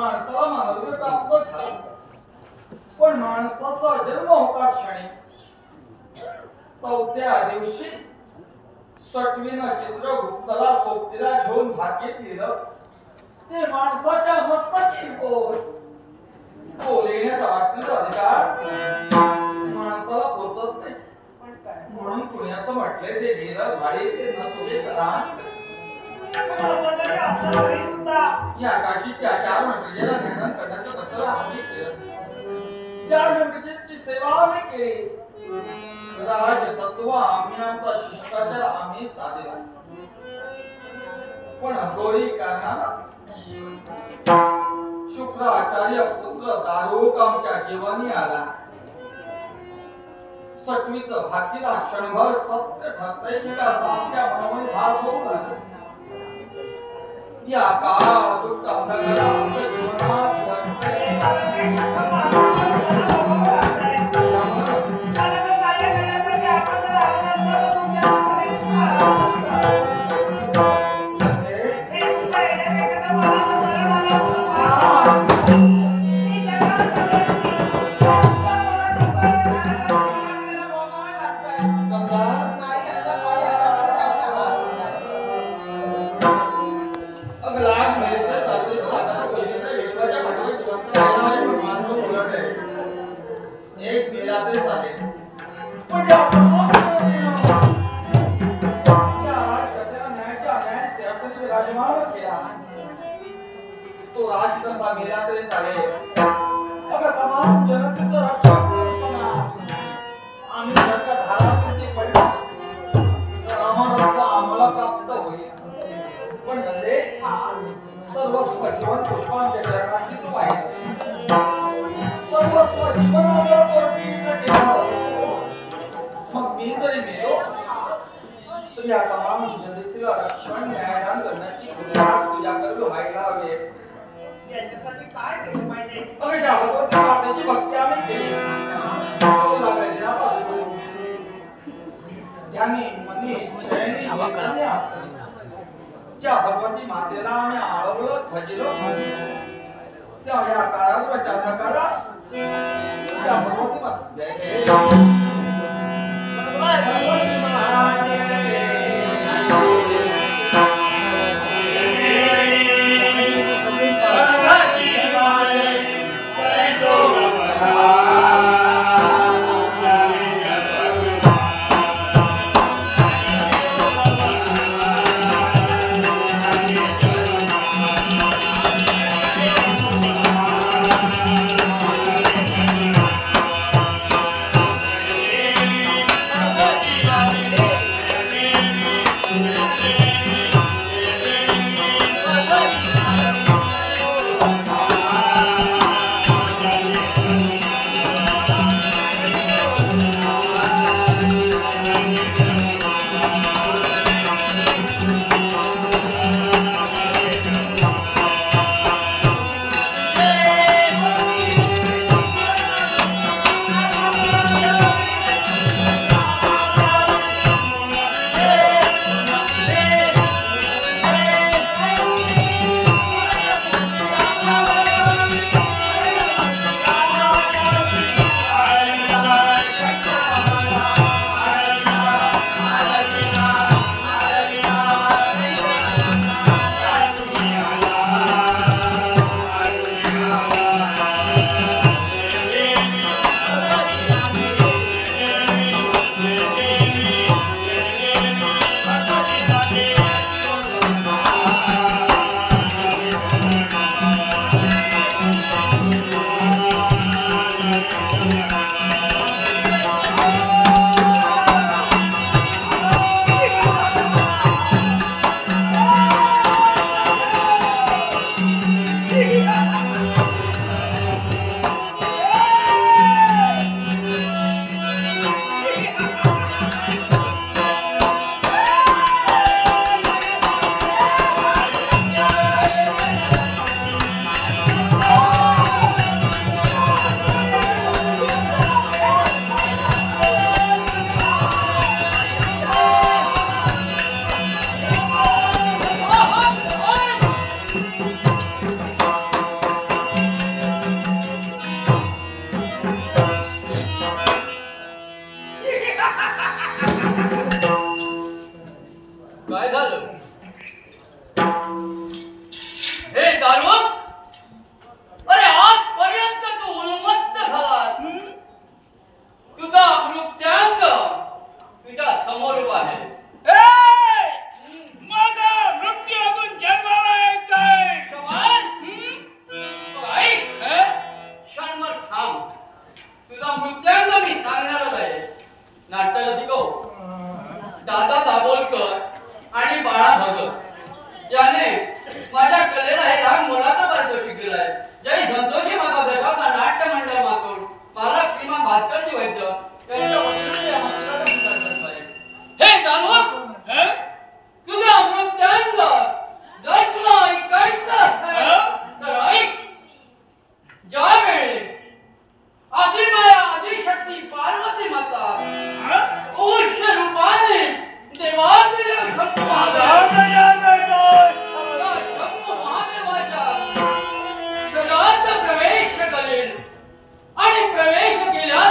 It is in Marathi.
माणसाला मानवते प्राप्त झाला, पण माणसाचा जन्म होता क्षणी 4थ्या दिवशी सटवीनं चित्रगुप्ताला सोबतीला घेऊन भाग्येत लिहिलं ते माणसाच्या मस्तकी येण्याचा वाचण्याचा अधिकार माणसाला पोचत नाही, म्हणून कुणी असं म्हटलंय ते लिहिलं भाडी ते न चुके करा. या काशीच्या 4 मंडळीला ध्यान करण्याचं पत्र आम्ही केलं, 4 मंडळींची सेवा आम्ही केली, राजतत्व आम्ही आमचा शिष्टाचार आम्ही साधला, पण अघोरी कारणानं शुक्राचार्य पुत्र दारुक आमच्या जीवनी आला. सटवीचं भाकीला क्षणभर सत्य ठरतंय की का साध्या मनामध्ये भास होऊ लागला. या काळात दुःख अंधकारा आमच्या जीवनात भगवती मातेला आम्ही आळवलं भजिलो त्या काळात करा त्या भगवती माते चालेल आणि प्रवेश केला